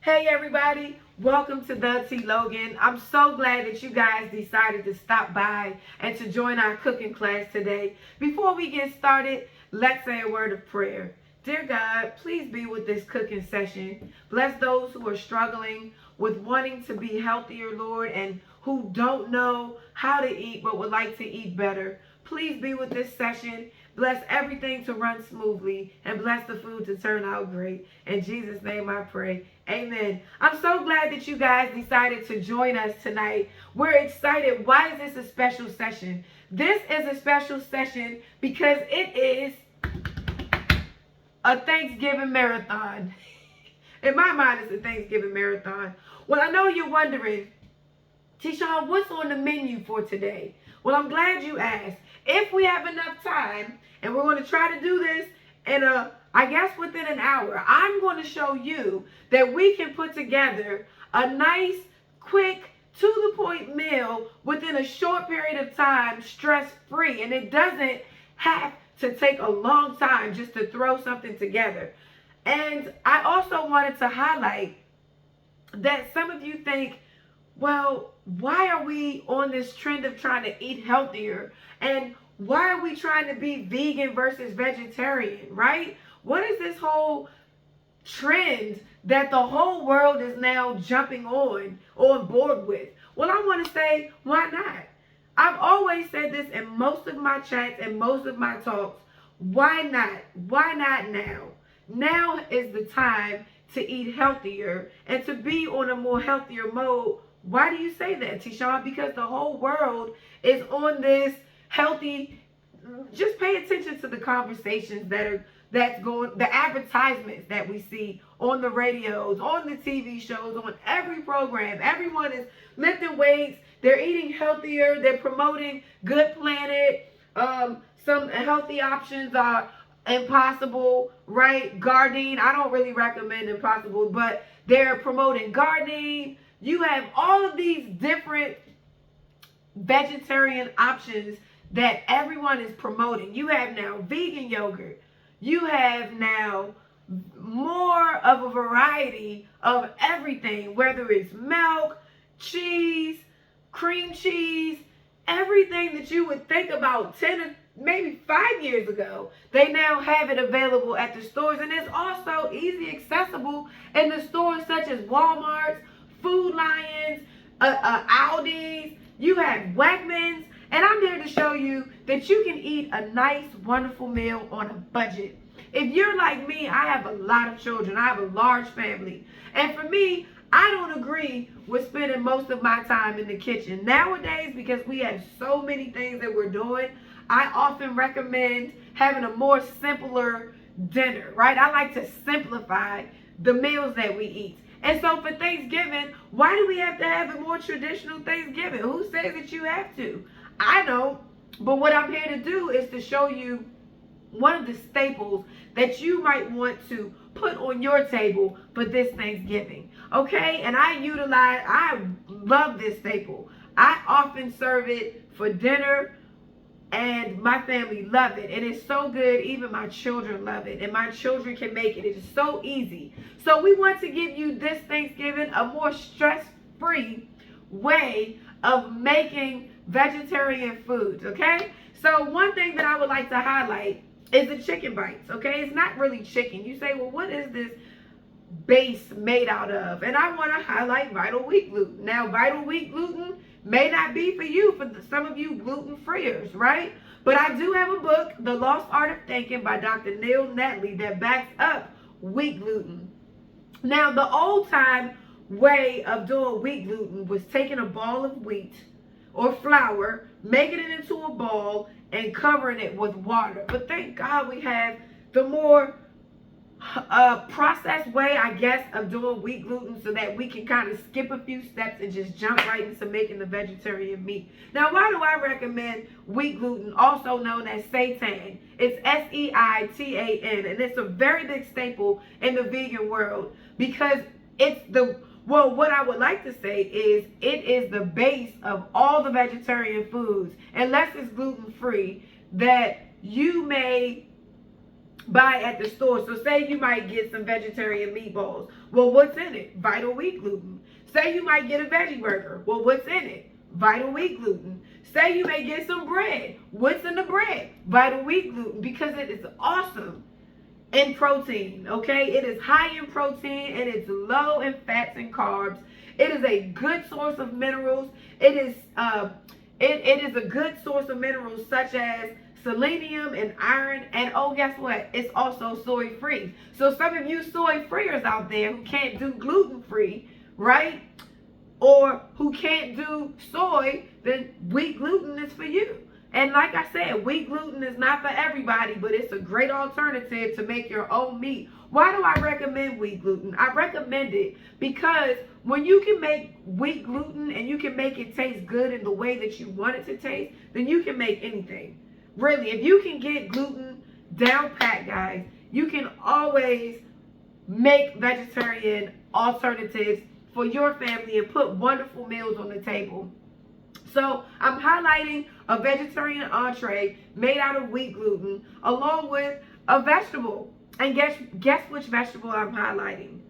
Hey everybody, welcome to the T Logan. I'm so glad that you guys decided to stop by and to join our cooking class today. Before we get started, let's say a word of prayer. Dear God, please be with this cooking session. Bless those who are struggling with wanting to be healthier, Lord, and who don't know how to eat but would like to eat better. Please be with this session. Bless everything to run smoothly and bless the food to turn out great. In Jesus' name I pray. Amen. I'm so glad that you guys decided to join us tonight. We're excited. Why is this a special session? This is a special session because it is a Thanksgiving marathon. In my mind, it's a Thanksgiving marathon. Well, I know you're wondering, Tishawn, what's on the menu for today? Well, I'm glad you asked. If we have enough time, and we're going to try to do this in I guess within an hour, I'm going to show you that we can put together a nice, quick, to-the-point meal within a short period of time, stress-free. And it doesn't have to take a long time just to throw something together. And I also wanted to highlight that some of you think, well, why are we on this trend of trying to eat healthier? And why are we trying to be vegan versus vegetarian, right? What is this whole trend that the whole world is now jumping on board with? Well, I want to say, why not? I've always said this in most of my chats and most of my talks. Why not? Why not now? Now is the time to eat healthier and to be on a more healthier mode. Why do you say that, Tishawn? Because the whole world is on this healthy. Just pay attention to the conversations that's going, the advertisements that we see on the radios, on the TV shows, on every program. Everyone is lifting weights. They're eating healthier. They're promoting Good Planet. Some healthy options are Impossible, right? Gardening. I don't really recommend Impossible, but they're promoting gardening. You have all of these different vegetarian options that everyone is promoting. You have now vegan yogurt. You have now more of a variety of everything, whether it's milk, cheese, cream cheese, everything that you would think about 10 or maybe 5 years ago. They now have it available at the stores, and it's also easy accessible in the stores such as Walmart's, Food Lions, Aldi's. You have Wegmans. And I'm here to show you that you can eat a nice, wonderful meal on a budget. If you're like me, I have a lot of children. I have a large family. And for me, I don't agree with spending most of my time in the kitchen. Nowadays, because we have so many things that we're doing, I often recommend having a more simpler dinner, right? I like to simplify the meals that we eat. And so for Thanksgiving, why do we have to have a more traditional Thanksgiving? Who says that you have to? I don't. But what I'm here to do is to show you one of the staples that you might want to put on your table for this Thanksgiving. Okay? And I love this staple. I often serve it for dinner, and my family love it. And it's so good, even my children love it. And my children can make it. It is so easy. So we want to give you this Thanksgiving a more stress-free way of making vegetarian foods, okay? So one thing that I would like to highlight is the chicken bites, okay? It's not really chicken. You say, well, what is this base made out of? And I want to highlight vital wheat gluten. Now, vital wheat gluten may not be for you, for some of you gluten-freers, right? But I do have a book, The Lost Art of Thinking by Dr. Neil Netley, that backs up wheat gluten. Now, the old-time way of doing wheat gluten was taking a ball of wheat or flour, making it into a ball, and covering it with water. But thank God we have the more processed way, I guess, of doing wheat gluten so that we can kind of skip a few steps and just jump right into making the vegetarian meat. Now, why do I recommend wheat gluten, also known as seitan? It's Seitan, and it's a very big staple in the vegan world because it's well, what I would like to say is it is the base of all the vegetarian foods, unless it's gluten-free, that you may buy at the store. So say you might get some vegetarian meatballs. Well, what's in it? Vital wheat gluten. Say you might get a veggie burger. Well, what's in it? Vital wheat gluten. Say you may get some bread. What's in the bread? Vital wheat gluten, because it is awesome in protein, okay? It is high in protein and it's low in fats and carbs. It is a good source of minerals. It is a good source of minerals such as selenium and iron, and oh, guess what? It's also soy-free. So some of you soy-freers out there who can't do gluten-free, right? Or who can't do soy, then wheat gluten is for you. And like I said, wheat gluten is not for everybody, but it's a great alternative to make your own meat. Why do I recommend wheat gluten? I recommend it because when you can make wheat gluten and you can make it taste good in the way that you want it to taste, then you can make anything. Really, if you can get gluten down pat, guys, you can always make vegetarian alternatives for your family and put wonderful meals on the table. So I'm highlighting a vegetarian entree made out of wheat gluten along with a vegetable. And guess which vegetable I'm highlighting?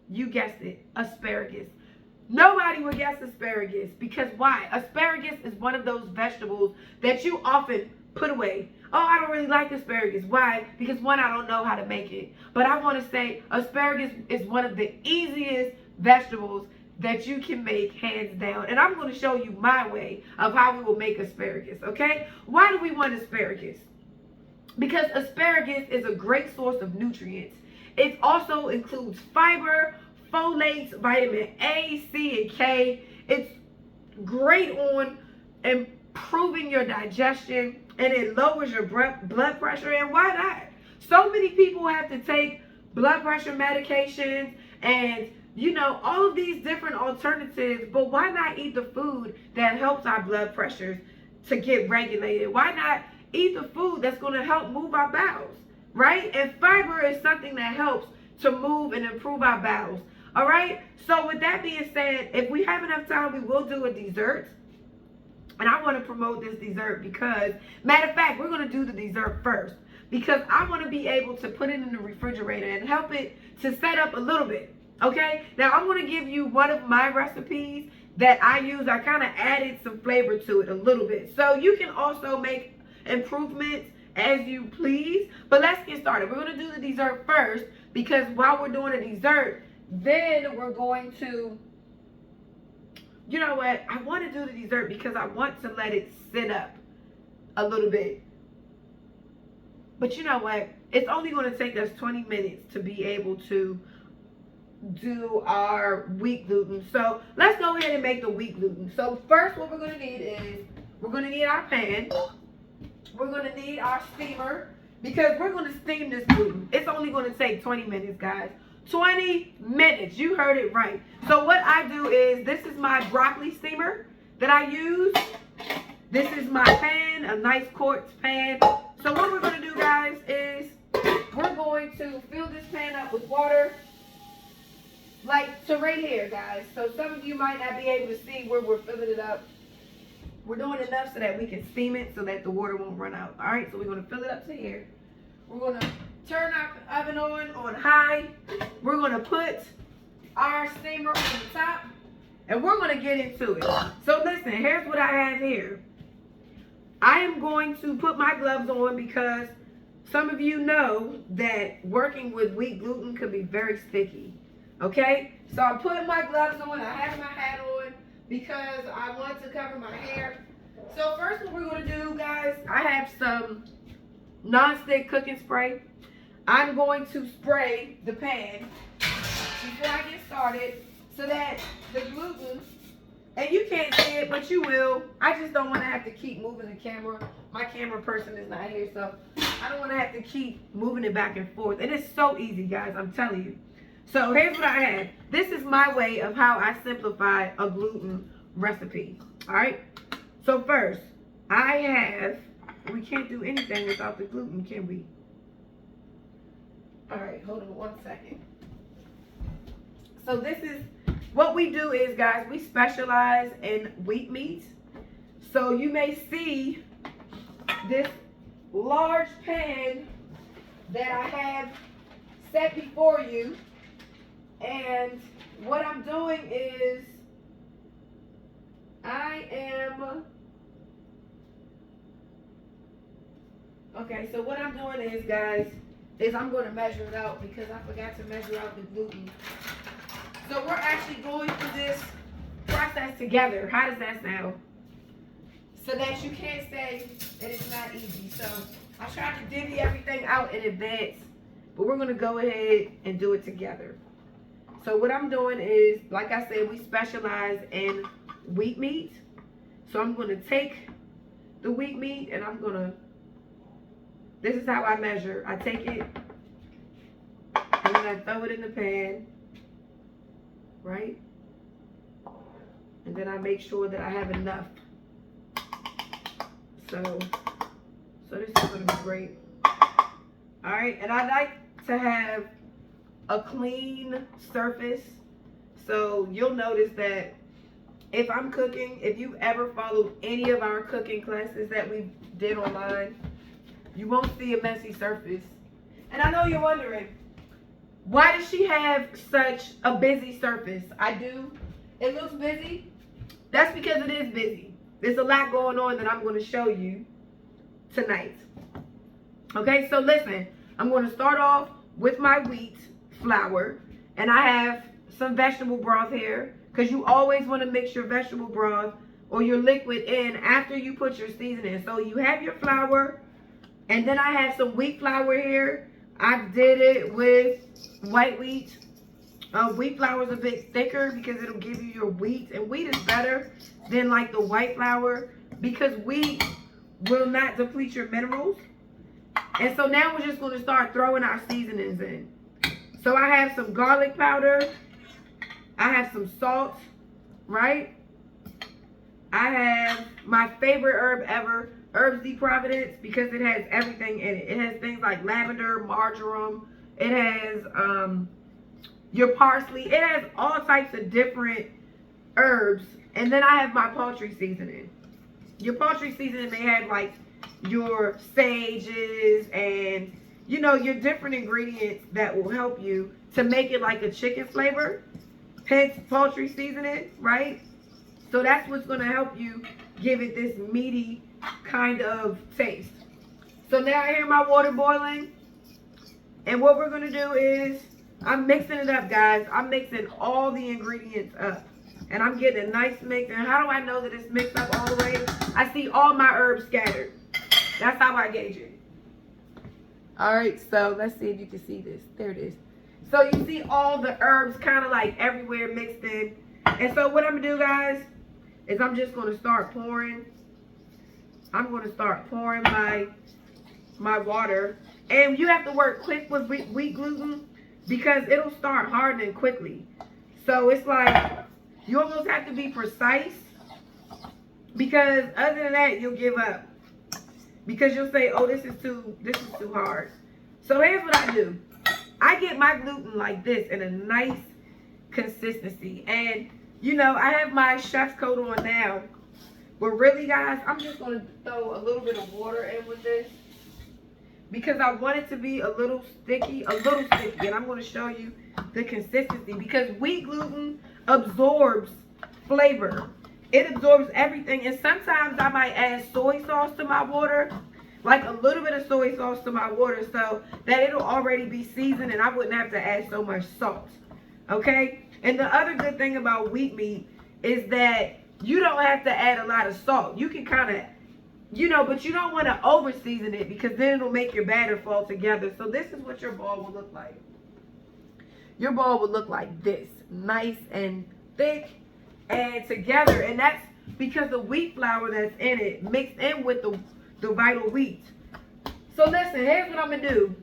You guessed it, asparagus. Nobody would guess asparagus because why? Asparagus is one of those vegetables that you often put away. Oh, I don't really like asparagus. Why? Because one, I don't know how to make it. But I want to say asparagus is one of the easiest vegetables that you can make, hands down. And I'm going to show you my way of how we will make asparagus, okay? Why do we want asparagus? Because asparagus is a great source of nutrients. It also includes fiber, folates, vitamin A, C, and K. It's great on improving your digestion, and it lowers your blood pressure. And why not? So many people have to take blood pressure medications and all of these different alternatives, but why not eat the food that helps our blood pressures to get regulated? Why not eat the food that's going to help move our bowels, right? And fiber is something that helps to move and improve our bowels, all right? So with that being said, if we have enough time, we will do a dessert. And I want to promote this dessert because, matter of fact, we're going to do the dessert first because I want to be able to put it in the refrigerator and help it to set up a little bit. Okay, now I'm going to give you one of my recipes that I use. I kind of added some flavor to it a little bit. So you can also make improvements as you please. But let's get started. We're going to do the dessert first because while we're doing the dessert, then we're going to, you know what? I want to do the dessert because I want to let it sit up a little bit. But you know what? It's only going to take us 20 minutes to be able to do our wheat gluten. So let's go ahead and make the wheat gluten. So first what we're going to need is we're going to need our pan. We're going to need our steamer because we're going to steam this gluten. It's only going to take 20 minutes, guys. 20 minutes. You heard it right. So what I do is, this is my broccoli steamer that I use. This is my pan, a nice quartz pan. So what we're going to do, guys, is we're going to fill this pan up with water. Like to right here, guys. So some of you might not be able to see where we're filling it up. We're doing enough so that we can steam it so that the water won't run out. All right, so we're going to fill it up to here. We're going to turn our oven on high. We're going to put our steamer on the top, and we're going to get into it. So listen, here's what I have here. I am going to put my gloves on because some of you know that working with wheat gluten could be very sticky. Okay, so I'm putting my gloves on. I have my hat on because I want to cover my hair. So first what we're going to do, guys, I have some non-stick cooking spray. I'm going to spray the pan before I get started so that the gluten, and you can't see it, but you will. I just don't want to have to keep moving the camera. My camera person is not here, so I don't want to have to keep moving it back and forth. And it's so easy, guys, I'm telling you. So here's what I have. This is my way of how I simplify a gluten recipe. All right. So first, I have, we can't do anything without the gluten, can we? All right, hold on one second. So this is, what we do is, guys, we specialize in wheat meats. So you may see this large pan that I have set before you. And what I'm doing is so what I'm doing is, guys, is I'm going to measure it out because I forgot to measure out the gluten. So we're actually going through this process together. How does that sound? So that you can't say that it's not easy. So I tried to divvy everything out in advance, but we're going to go ahead and do it together. So what I'm doing is, like I said, we specialize in wheat meat. So I'm going to take the wheat meat and this is how I measure. I take it and then I throw it in the pan, right? And then I make sure that I have enough. So this is going to be great. All right, and I like to have a clean surface. So you'll notice that if I'm cooking, if you ever followed any of our cooking classes that we did online, you won't see a messy surface. And I know you're wondering, why does she have such a busy surface? I do. It looks busy. That's because it is busy. There's a lot going on that I'm going to show you tonight. Okay, so listen, I'm going to start off with my wheat flour, and I have some vegetable broth here because you always want to mix your vegetable broth or your liquid in after you put your seasoning. So you have your flour, and then I have some wheat flour here. I did it with white wheat. Wheat flour is a bit thicker because it'll give you your wheat, and wheat is better than like the white flour because wheat will not deplete your minerals. And so now we're just going to start throwing our seasonings in. So I have some garlic powder. I have some salt, right? I have my favorite herb ever, Herbs de Providence, because it has everything in it. It has things like lavender, marjoram. It has your parsley. It has all types of different herbs. And then I have my poultry seasoning. Your poultry seasoning may have like your sages and, you know, your different ingredients that will help you to make it like a chicken flavor. Hence poultry seasoning, right? So that's what's going to help you give it this meaty kind of taste. So now I hear my water boiling. And what we're going to do is, I'm mixing it up, guys. I'm mixing all the ingredients up. And I'm getting a nice mix. And how do I know that it's mixed up all the way? I see all my herbs scattered. That's how I gauge it. All right, so let's see if you can see this. There it is. So you see all the herbs kind of like everywhere mixed in. And so what I'm going to do, guys, is I'm just going to start pouring. I'm going to start pouring my water. And you have to work quick with wheat gluten because it'll start hardening quickly. So it's like you almost have to be precise because other than that, you'll give up. Because you'll say, oh, this is too hard. So here's what I do. I get my gluten like this in a nice consistency. And, you know, I have my chef's coat on now. But really, guys, I'm just going to throw a little bit of water in with this. Because I want it to be a little sticky. And I'm going to show you the consistency. Because wheat gluten absorbs flavor. It absorbs everything. And sometimes I might add soy sauce to my water. Like a little bit of soy sauce to my water so that it'll already be seasoned and I wouldn't have to add so much salt. Okay? And the other good thing about wheat meat is that you don't have to add a lot of salt. You can kind of, you know, but you don't want to over season it because then it'll make your batter fall together. So this is what your ball will look like. Your ball will look like this. Nice and thick and together. And that's because the wheat flour that's in it mixed in with the vital wheat. So listen, here's what I'm going to do.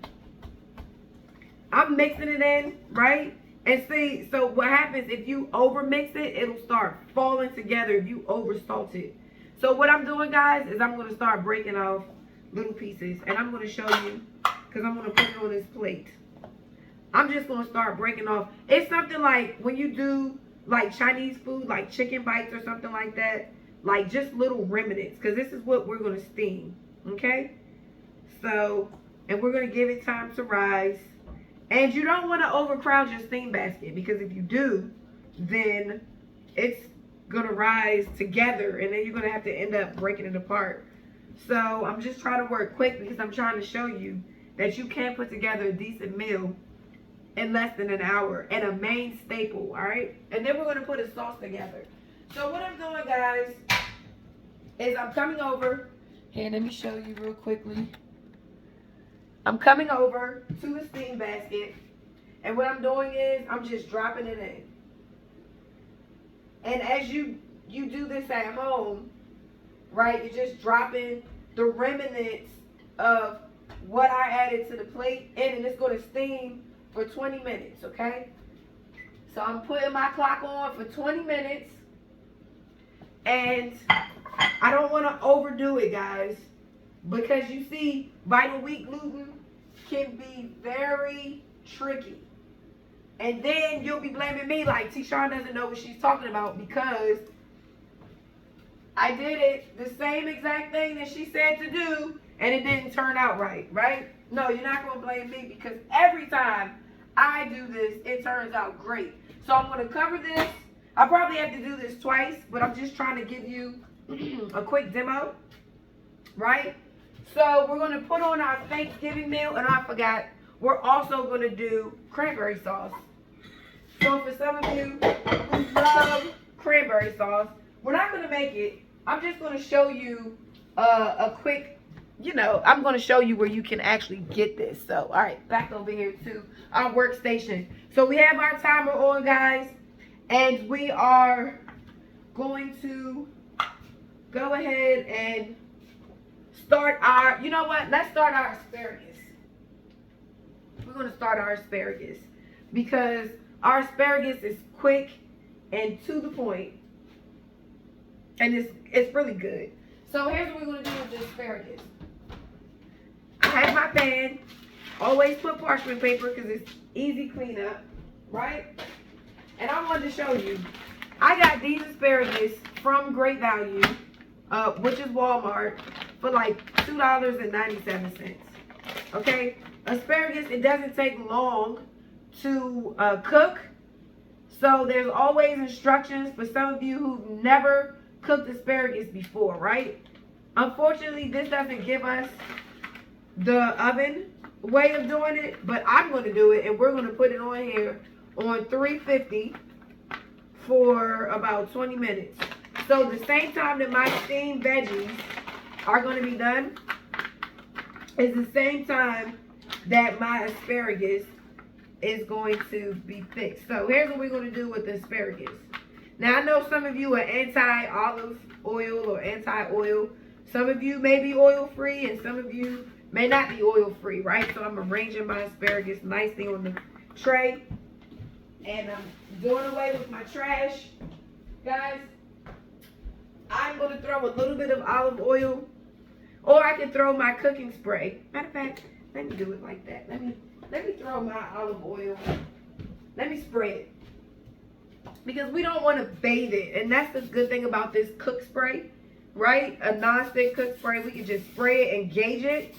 I'm mixing it in, right? And see, so what happens if you over mix it, it'll start falling together if you over salt it. So what I'm doing, guys, is I'm going to start breaking off little pieces. And I'm going to show you, because I'm going to put it on this plate. I'm just going to start breaking off. It's something like when you do like Chinese food, like chicken bites or something like that. Like just little remnants, because this is what we're going to steam, okay? So, and we're going to give it time to rise. And you don't want to overcrowd your steam basket, because if you do, then it's going to rise together and then you're going to have to end up breaking it apart. So I'm just trying to work quick because I'm trying to show you that you can put together a decent meal in less than an hour, and a main staple, all right? And then we're going to put a sauce together. So what I'm doing, guys, is I'm coming over. Here, let me show you real quickly. I'm coming over to the steam basket, and what I'm doing is I'm just dropping it in. And as you do this at home, right, you're just dropping the remnants of what I added to the plate in, and it's going to steam for 20 minutes, okay? So I'm putting my clock on for 20 minutes, and I don't want to overdo it, guys, because you see, vital wheat gluten can be very tricky. And then you'll be blaming me like T-Shawn doesn't know what she's talking about, because I did it the same exact thing that she said to do, and it didn't turn out right, right? No, you're not going to blame me, because every time I do this, it turns out great. So I'm going to cover this. I probably have to do this twice, but I'm just trying to give you a quick demo, right? So we're going to put on our Thanksgiving meal, and I forgot, we're also going to do cranberry sauce. So for some of you who love cranberry sauce, we're not going to make it. I'm just going to show you a quick, I'm going to show you where you can actually get this. So, all right, back over here to our workstation. So we have our timer on, guys, and we are going to go ahead and start our, you know what? Let's start our asparagus. We're going to start our asparagus because our asparagus is quick and to the point, and it's really good. So here's what we're going to do with the asparagus. I have my pan. Always put parchment paper because it's easy cleanup, right? And I wanted to show you. I got these asparagus from Great Value, which is Walmart, for like $2.97. Okay? Asparagus, it doesn't take long to cook. So there's always instructions for some of you who've never cooked asparagus before, right? Unfortunately, this doesn't give us the oven way of doing it, but I'm going to do it, and we're going to put it on here on 350 for about 20 minutes. So the same time that my steamed veggies are going to be done is the same time that my asparagus is going to be fixed. So here's what we're going to do with the asparagus. Now, I know some of you are anti-olive oil or anti-oil. Some of you may be oil-free, and some of you may not be oil-free, right? So I'm arranging my asparagus nicely on the tray, and I'm doing away with my trash. Guys, I'm going to throw a little bit of olive oil, or I can throw my cooking spray. Matter of fact, let me do it like that. Let me throw my olive oil. Let me spray it. Because we don't want to bathe it. And that's the good thing about this cook spray, right? A non-stick cook spray. We can just spray it and gauge it.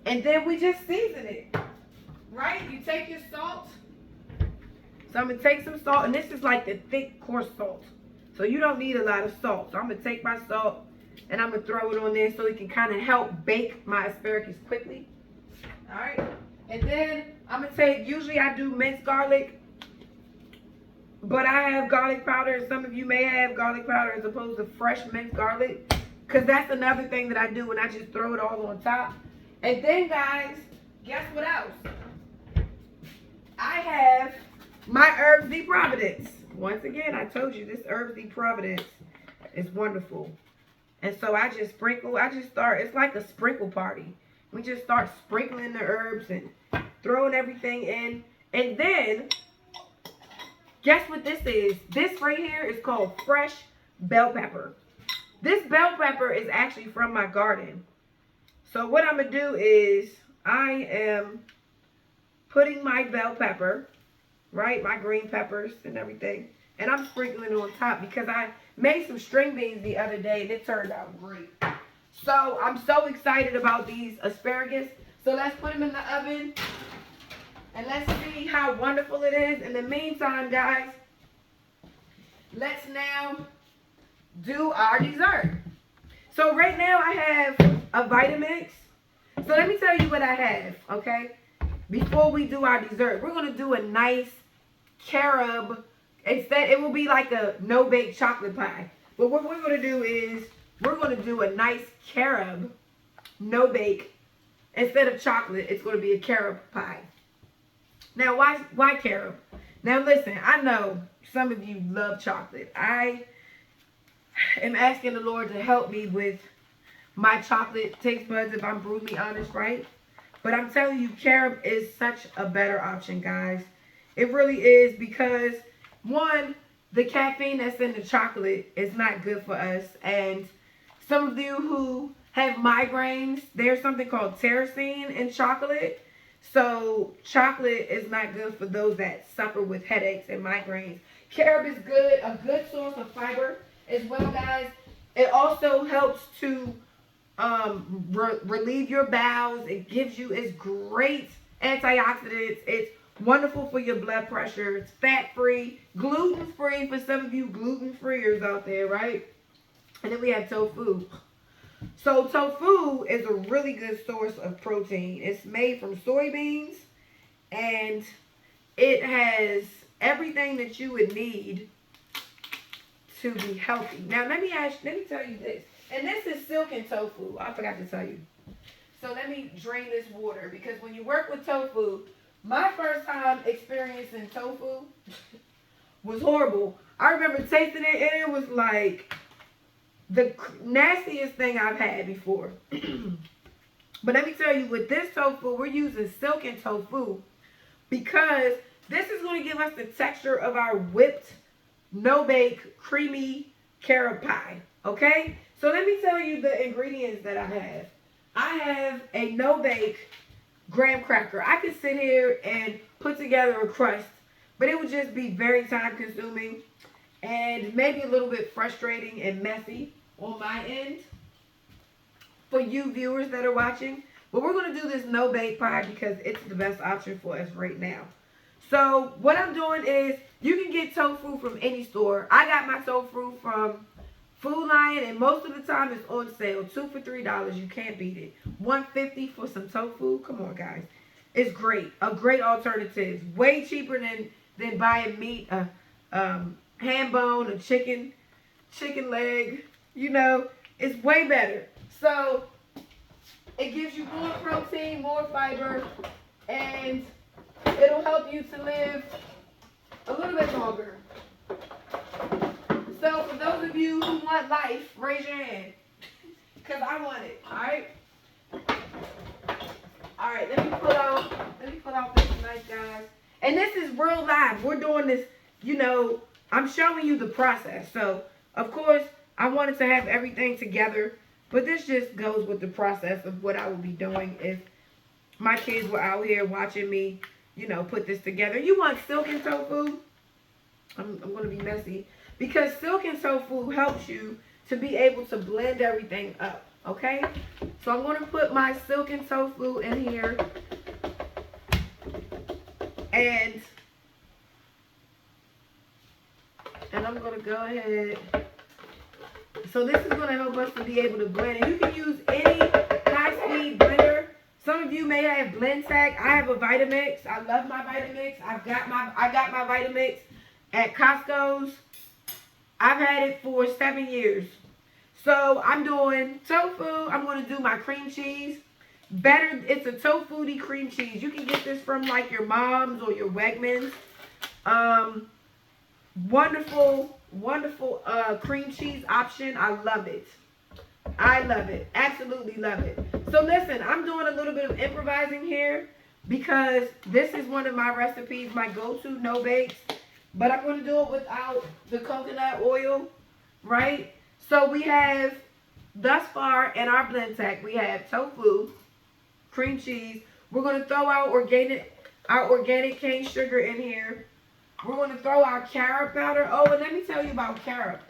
And then we just season it. Right? You take your salt. So I'm going to take some salt. And this is like the thick, coarse salt. So you don't need a lot of salt. So I'm going to take my salt and I'm going to throw it on there so it can kind of help bake my asparagus quickly. All right? And then I'm going to take, usually I do minced garlic. But I have garlic powder, and some of you may have garlic powder as opposed to fresh minced garlic. Because that's another thing that I do when I just throw it all on top. And then, guys, guess what else? I have my Herbs de Providence. Once again, I told you this Herbs de Providence is wonderful. And so I just sprinkle. It's like a sprinkle party. We just start sprinkling the herbs and throwing everything in. And then, guess what this is? This right here is called fresh bell pepper. This bell pepper is actually from my garden. So what I'm going to do is I am putting my bell pepper, right, my green peppers and everything, and I'm sprinkling it on top because I made some string beans the other day and it turned out great. So I'm so excited about these asparagus. So let's put them in the oven and let's see how wonderful it is. In the meantime, guys, let's now do our dessert. So right now I have a Vitamix. So let me tell you what I have, okay? Before we do our dessert, we're going to do a nice carob. Instead, it will be like a no-bake chocolate pie. But what we're going to do is we're going to do a nice carob, no-bake. Instead of chocolate, it's going to be a carob pie. Now, why carob? Now, listen, I know some of you love chocolate. I am asking the Lord to help me with my chocolate taste buds, if I'm brutally honest, right? But I'm telling you, carob is such a better option, guys. It really is, because, one, the caffeine that's in the chocolate is not good for us. And some of you who have migraines, there's something called tyrosine in chocolate. So chocolate is not good for those that suffer with headaches and migraines. Carob is good, a good source of fiber as well, guys. It also helps to relieve your bowels. It gives you, it's great antioxidants. It's wonderful for your blood pressure. It's fat-free, gluten-free for some of you gluten-freers out there, right? And then we have tofu. So tofu is a really good source of protein. It's made from soybeans, and it has everything that you would need to be healthy. Now let me tell you this. And this is silken tofu. I forgot to tell you. So let me drain this water, because when you work with tofu, my first time experiencing tofu was horrible. I remember tasting it and it was like the nastiest thing I've had before. But let me tell you, with this tofu, we're using silken tofu because this is going to give us the texture of our whipped, no-bake, creamy carob pie. Okay? So let me tell you the ingredients that I have. I have a no-bake graham cracker. I could sit here and put together a crust, but it would just be very time-consuming and maybe a little bit frustrating and messy on my end for you viewers that are watching. But we're going to do this no-bake pie because it's the best option for us right now. So what I'm doing is, you can get tofu from any store. I got my tofu from Food Lion, and most of the time it's on sale. 2 for $3. You can't beat it. $1.50 for some tofu. Come on, guys. It's great. A great alternative. Way cheaper than buying meat, ham bone, a chicken leg. You know, it's way better. So it gives you more protein, more fiber, and it'll help you to live a little bit longer. So for those of you who want life, raise your hand, because I want it. Alright? Alright, let me pull out this knife, guys. And this is real live. We're doing this, you know, I'm showing you the process. So, of course, I wanted to have everything together, but this just goes with the process of what I would be doing if my kids were out here watching me, you know, put this together. You want silken tofu? I'm going to be messy. Because silken tofu helps you to be able to blend everything up, okay? So I'm going to put my silken tofu in here. And I'm going to go ahead. So this is going to help us to be able to blend. And you can use any high-speed blender. Some of you may have BlendTec. I have a Vitamix. I love my Vitamix. I got my Vitamix at Costco's. I've had it for 7 years. So I'm doing tofu. I'm going to do my cream cheese. Better, it's a tofu-y cream cheese. You can get this from like your Mom's or your Wegmans. Wonderful, wonderful cream cheese option. I love it. I love it. Absolutely love it. So listen, I'm doing a little bit of improvising here because this is one of my recipes, my go-to no-bakes. But I'm going to do it without the coconut oil, right? So we have, thus far in our BlendTec, we have tofu, cream cheese. We're going to throw our organic cane sugar in here. We're going to throw our carob powder. Oh, and let me tell you about carob.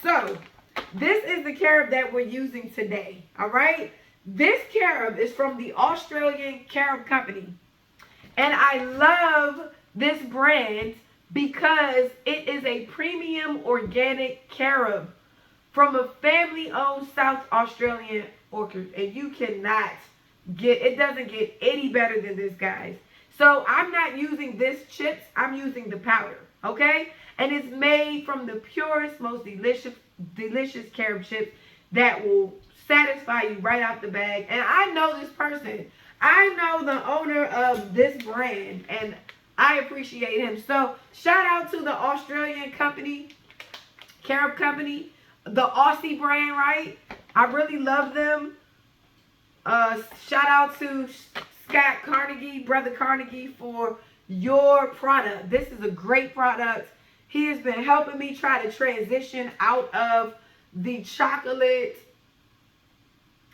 So, This is the carob that we're using today. All right. This carob is from the Australian Carob Company. And I love this brand because it is a premium organic carob from a family-owned South Australian orchard. And you cannot it doesn't get any better than this, guys. So I'm not using this chips, I'm using the powder, okay? And it's made from the purest, most delicious carob chips that will satisfy you right out the bag. And I know this person. I know the owner of this brand, and I appreciate him. So shout out to the Australian company, Carob Company, the Aussie brand, right? I really love them. Shout out to Scott Carnegie, Brother Carnegie, for your product. This is a great product. He has been helping me try to transition out of the chocolate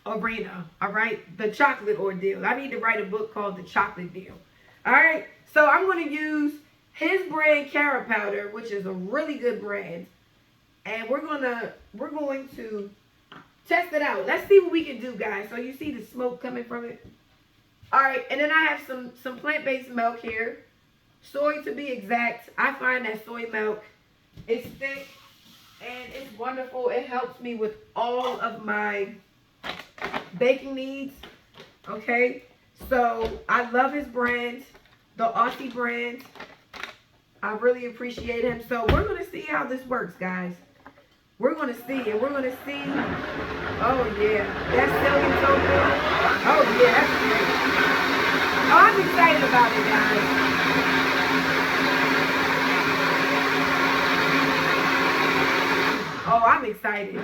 arena, all right? The chocolate ordeal. I need to write a book called The Chocolate Deal. All right? So I'm going to use his brand carob powder, which is a really good brand. And we're going to test it out. Let's see what we can do, guys. So you see the smoke coming from it? All right, and then I have some plant-based milk here. Soy, to be exact. I find that soy milk is thick and it's wonderful. It helps me with all of my baking needs. Okay, so I love his brand, the Aussie brand. I really appreciate him. So we're going to see how this works, guys. We're going to see, and we're going to see. Oh, yeah. That's silky tofu. Oh, yeah, that's great. Oh, I'm excited about it, guys. Oh, I'm excited.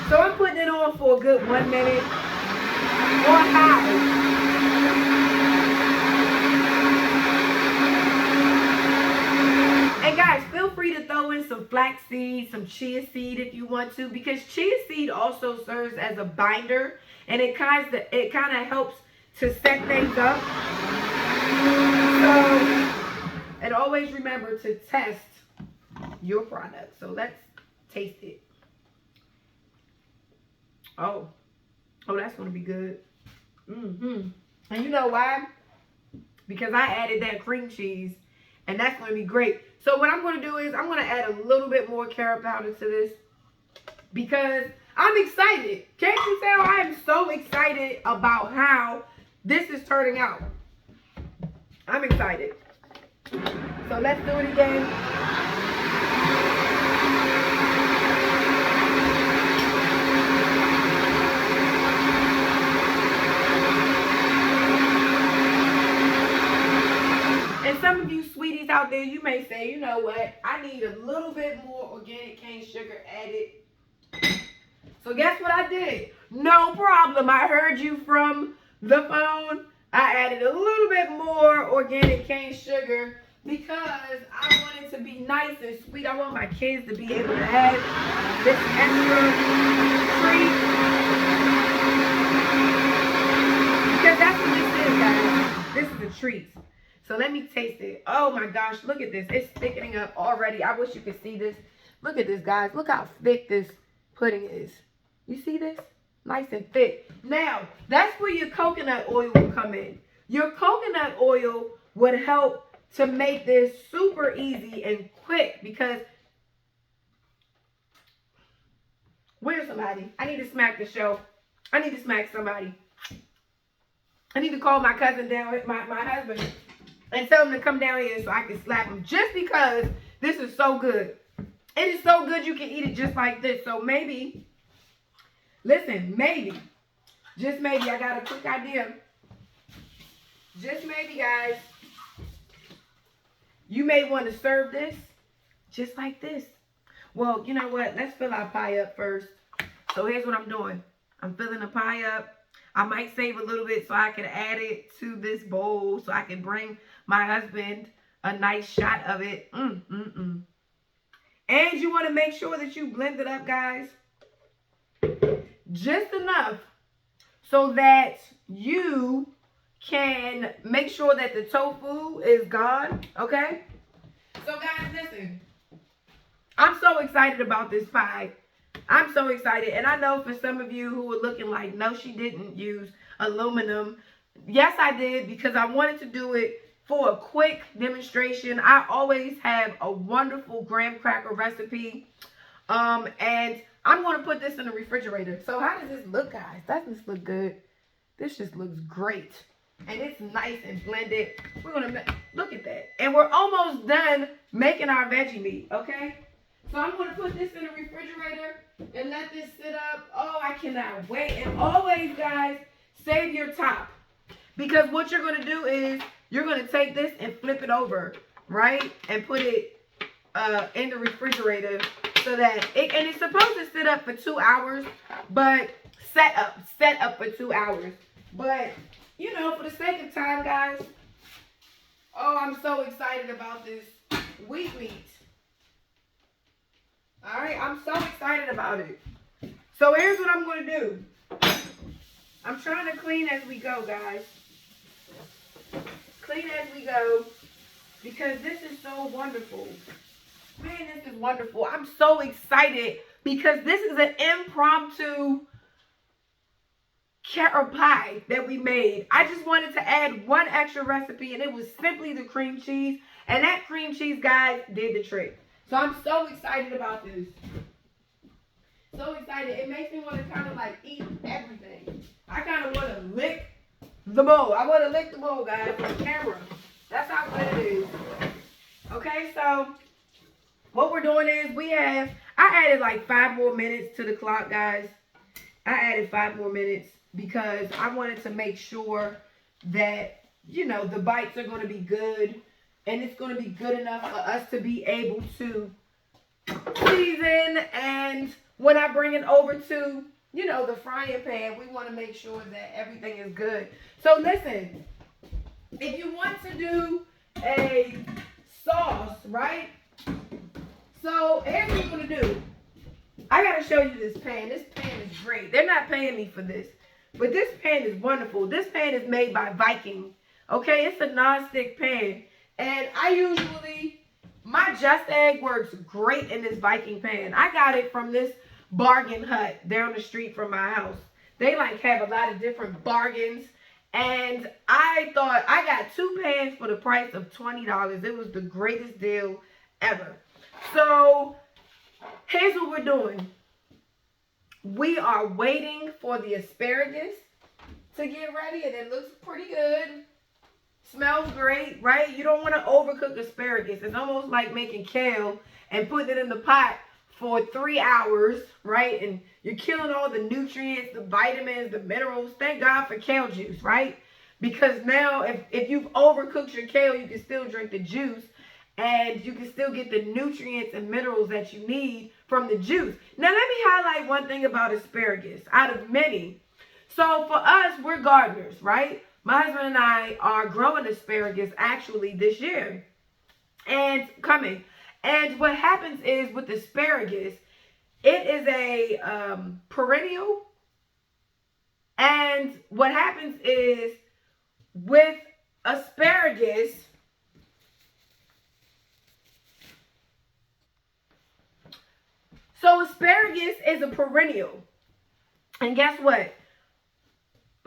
So I'm putting it on for a good 1 minute. On high. And guys, feel free to throw in some flax seed, some chia seed if you want to, because chia seed also serves as a binder, and it kind of helps to set things up. So, and always remember to test your product. So let's taste it. Oh, that's going to be good. And you know why? Because I added that cream cheese, and that's going to be great. So what I'm going to do is I'm going to add a little bit more carob powder to this because I'm excited. Can't you tell? I am so excited about how this is turning out. I'm excited. So let's do it again. And some of you sweeties out there, you may say, you know what? I need a little bit more organic cane sugar added. So guess what I did? No problem. I heard you from the phone. I added a little bit more organic cane sugar because I want it to be nice and sweet. I want my kids to be able to have this extra treat. Because that's what this is, guys. This is a treat. So let me taste it. Oh my gosh, look at this. It's thickening up already. I wish you could see this. Look at this, guys. Look how thick this pudding is. You see this? Nice and thick. Now, that's where your coconut oil will come in. Your coconut oil would help to make this super easy and quick because... Where's somebody? I need to smack the show. I need to smack somebody. I need to call my cousin down with my husband and tell him to come down here so I can slap him. Just because this is so good. It is so good you can eat it just like this. So maybe, listen, maybe, just maybe, I got a quick idea. Just maybe, guys, you may want to serve this just like this. Well, you know what? Let's fill our pie up first. So here's what I'm doing. I'm filling the pie up. I might save a little bit so I can add it to this bowl so I can bring my husband a nice shot of it. And you want to make sure that you blend it up, guys. Just enough so that you can make sure that the tofu is gone, okay? So guys, listen, I'm so excited about this pie. I'm so excited. And I know for some of you who were looking like, no, she didn't use aluminum. Yes, I did, because I wanted to do it for a quick demonstration. I always have a wonderful graham cracker recipe. And I'm going to put this in the refrigerator. So how does this look, guys? Doesn't this look good? This just looks great. And it's nice and blended. We're going to look at that. And we're almost done making our veggie meat, okay? So I'm going to put this in the refrigerator and let this sit up. Oh, I cannot wait. And always, guys, save your top. Because what you're going to do is you're going to take this and flip it over, right? And put it in the refrigerator so that and it's supposed to sit up for 2 hours, but set up for 2 hours. But, you know, for the sake of time, guys, oh, I'm so excited about this wheat meat. All right, I'm so excited about it. So here's what I'm going to do. I'm trying to clean as we go, guys. Clean as we go, because this is so wonderful. Man, this is wonderful. I'm so excited because this is an impromptu carrot pie that we made. I just wanted to add one extra recipe, and it was simply the cream cheese. And that cream cheese, guys, did the trick. So I'm so excited about this. So excited. It makes me want to kind of like eat everything. I kind of want to lick the bowl. I want to lick the bowl, guys, on camera. That's how good it is. Okay, so what we're doing is I added like 5 more minutes to the clock, guys. I added 5 more minutes because I wanted to make sure that, you know, the bites are going to be good. And it's going to be good enough for us to be able to season. And when I bring it over to, you know, the frying pan, we want to make sure that everything is good. So listen, if you want to do a sauce, right? So here's what we're going to do. I got to show you this pan. This pan is great. They're not paying me for this. But this pan is wonderful. This pan is made by Viking. Okay, it's a non-stick pan. And my Just Egg works great in this Viking pan. I got it from this bargain hut down the street from my house. They like have a lot of different bargains. And I thought I got 2 pans for the price of $20. It was the greatest deal ever. So here's what we're doing. We are waiting for the asparagus to get ready, and it looks pretty good. Smells great, right? You don't want to overcook asparagus. It's almost like making kale and putting it in the pot for 3 hours, right? And you're killing all the nutrients, the vitamins, the minerals. Thank God for kale juice, right? Because now if you've overcooked your kale, you can still drink the juice and you can still get the nutrients and minerals that you need from the juice. Now, let me highlight one thing about asparagus out of many. So for us, we're gardeners, right? My husband and I are growing asparagus actually this year and coming. And what happens is with asparagus, it is a perennial. And what happens is with asparagus, so asparagus is a perennial. And guess what?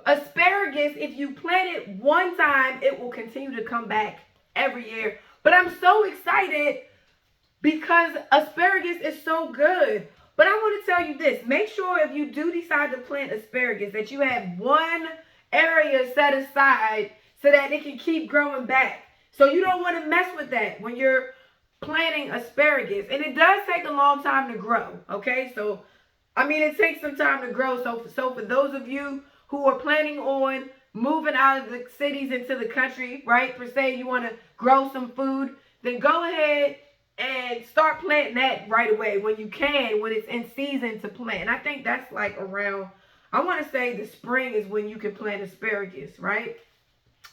Asparagus, if you plant it one time, it will continue to come back every year. But I'm so excited because asparagus is so good. But I want to tell you this. Make sure if you do decide to plant asparagus that you have one area set aside so that it can keep growing back. So you don't want to mess with that when you're planting asparagus. And it does take a long time to grow, okay? So, I mean, it takes some time to grow. So for those of you who are planning on moving out of the cities into the country, right? Per se, you want to grow some food, then go ahead and start planting that right away when you can, when it's in season to plant. And I think that's like around, I want to say the spring is when you can plant asparagus, right?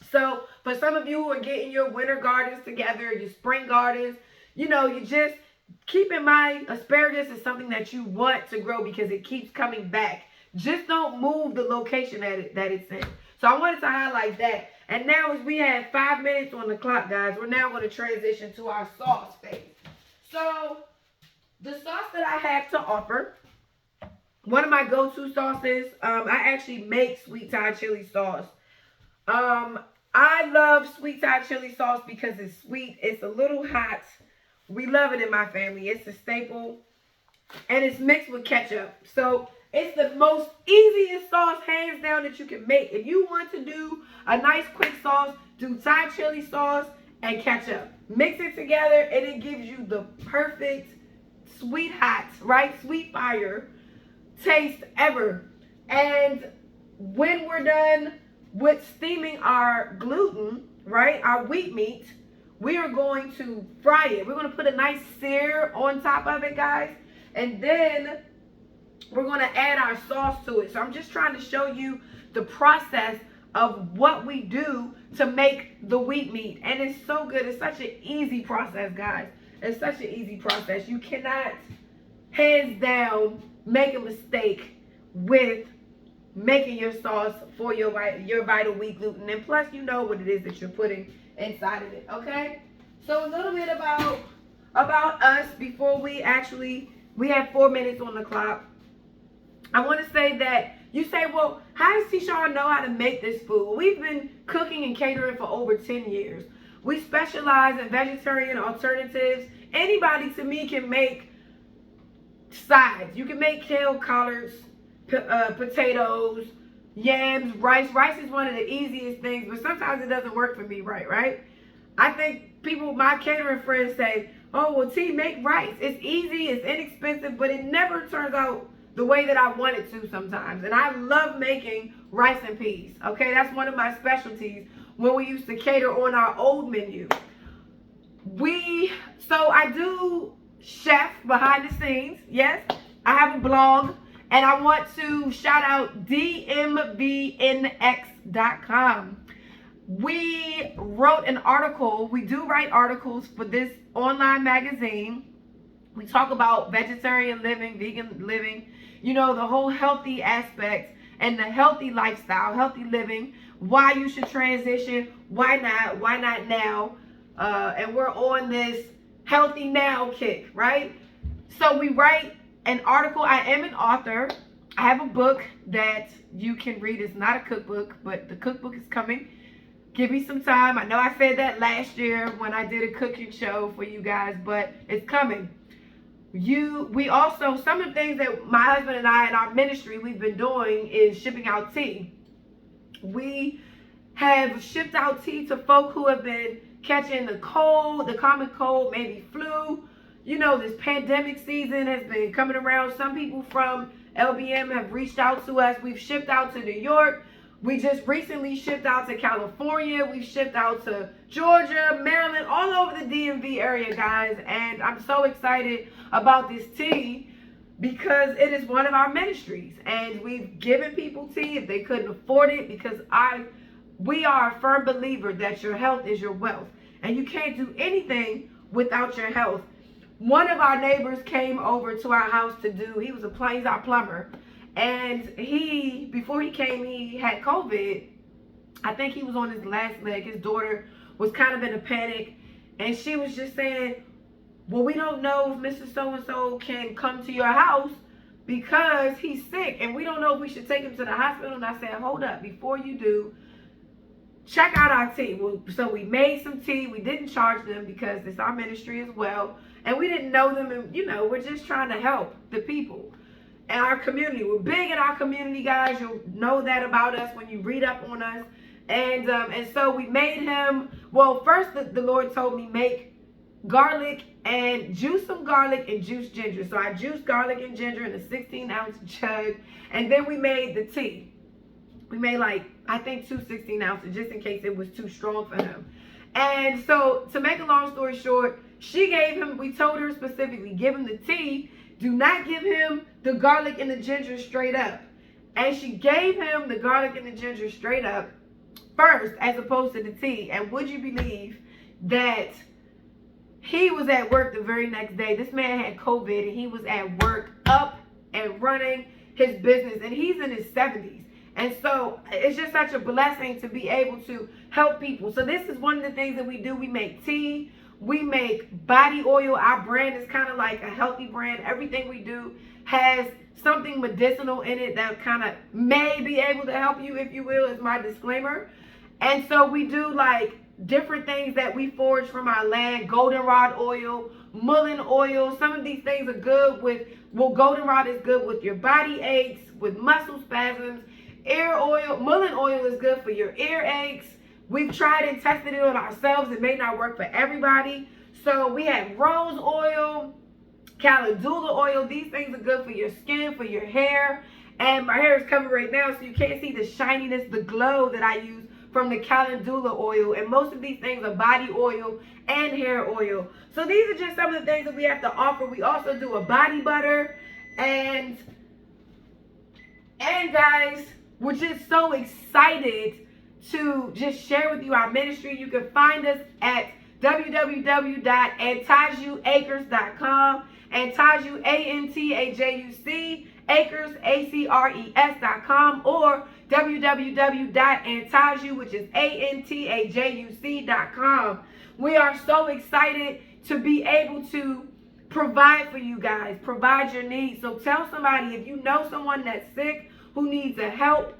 So for some of you who are getting your winter gardens together, your spring gardens, you know, you just keep in mind asparagus is something that you want to grow because it keeps coming back. Just don't move the location that it's in. So I wanted to highlight that. And now as we have 5 minutes on the clock, guys, we're now going to transition to our sauce phase. So the sauce that I have to offer, one of my go-to sauces, I actually make sweet Thai chili sauce. I love sweet Thai chili sauce because it's sweet. It's a little hot. We love it in my family. It's a staple. And it's mixed with ketchup. So it's the most easiest sauce, hands down, that you can make. If you want to do a nice quick sauce, do Thai chili sauce and ketchup. Mix it together and it gives you the perfect sweet hot, right? Sweet fire taste ever. And when we're done with steaming our gluten, right, our wheat meat, we are going to fry it. We're going to put a nice sear on top of it, guys. And then we're going to add our sauce to it. So I'm just trying to show you the process of what we do to make the wheat meat. And it's so good. It's such an easy process, guys. It's such an easy process. You cannot, hands down, make a mistake with making your sauce for your vital wheat gluten. And plus, you know what it is that you're putting inside of it, okay? So a little bit about us before we have 4 minutes on the clock. I want to say that you say, well, how does T-Shar know how to make this food? Well, we've been cooking and catering for over 10 years. We specialize in vegetarian alternatives. Anybody, to me, can make sides. You can make kale, collards, potatoes, yams, rice. Rice is one of the easiest things, but sometimes it doesn't work for me right? I think people, my catering friends say, oh, well, T, make rice. It's easy, it's inexpensive, but it never turns out the way that I want it to sometimes. And I love making rice and peas, okay? That's one of my specialties when we used to cater on our old menu. So I do chef behind the scenes, yes. I have a blog, and I want to shout out dmvnx.com. We wrote an article. We do write articles for this online magazine. We talk about vegetarian living, vegan living, you know, the whole healthy aspect and the healthy lifestyle, healthy living, why you should transition, why not now. And we're on this healthy now kick, right? So we write an article. I am an author. I have a book that you can read. It's not a cookbook, but the cookbook is coming. Give me some time. I know I said that last year when I did a cooking show for you guys, but it's coming. We also, some of the things that my husband and I in our ministry we've been doing is shipping out tea. We have shipped out tea to folk who have been catching the cold, the common cold, maybe flu. You know, this pandemic season has been coming around. Some people from LBM have reached out to us. We've shipped out to New York. We just recently shipped out to California. We've shipped out to Georgia, Maryland, all over the DMV area, guys. And I'm so excited about this tea because it is one of our ministries. And we've given people tea if they couldn't afford it, because we are a firm believer that your health is your wealth. And you can't do anything without your health. One of our neighbors came over to our house he's our plumber. And before he came, he had COVID. I think he was on his last leg. His daughter was kind of in a panic. And she was just saying, well, we don't know if Mr. So-and-so can come to your house because he's sick. And we don't know if we should take him to the hospital. And I said, hold up, before you do, check out our tea. So we made some tea. We didn't charge them because it's our ministry as well. And we didn't know them. And, you know, we're just trying to help the people. And our community, we're big in our community, guys. You'll know that about us when you read up on us. And so we made him. Well, first the Lord told me make garlic and juice some garlic and juice ginger. So I juiced garlic and ginger in a 16-ounce jug, and then we made the tea. We made I think 2 16 ounces just in case it was too strong for him. And so to make a long story short, we told her specifically, give him the tea. Do not give him the garlic and the ginger straight up. And she gave him the garlic and the ginger straight up first as opposed to the tea. And would you believe that he was at work the very next day? This man had COVID and he was at work up and running his business. And he's in his 70s. And so it's just such a blessing to be able to help people. So this is one of the things that we do. We make tea. We make body oil. Our brand is kind of like a healthy brand. Everything we do has something medicinal in it that kind of may be able to help you, if you will, is my disclaimer. And so we do like different things that we forage from our land. Goldenrod oil, mullein oil. Some of these things are good with, well, goldenrod is good with your body aches, with muscle spasms. Ear oil, mullein oil is good for your ear aches. We've tried and tested it on ourselves. It may not work for everybody. So we have rose oil, calendula oil. These things are good for your skin, for your hair. And my hair is covered right now, so you can't see the shininess, the glow that I use from the calendula oil. And most of these things are body oil and hair oil. So these are just some of the things that we have to offer. We also do a body butter. And guys, we're just so excited to just share with you our ministry. You can find us at www.antajuacres.com. Antaju, A-N-T-A-J-U-C, acres, A-C-R-E-S.com, or www.antaju, which is A-N-T-A-J-U-C.com. We are so excited to be able to provide for you guys, provide your needs. So tell somebody, if you know someone that's sick, who needs a help.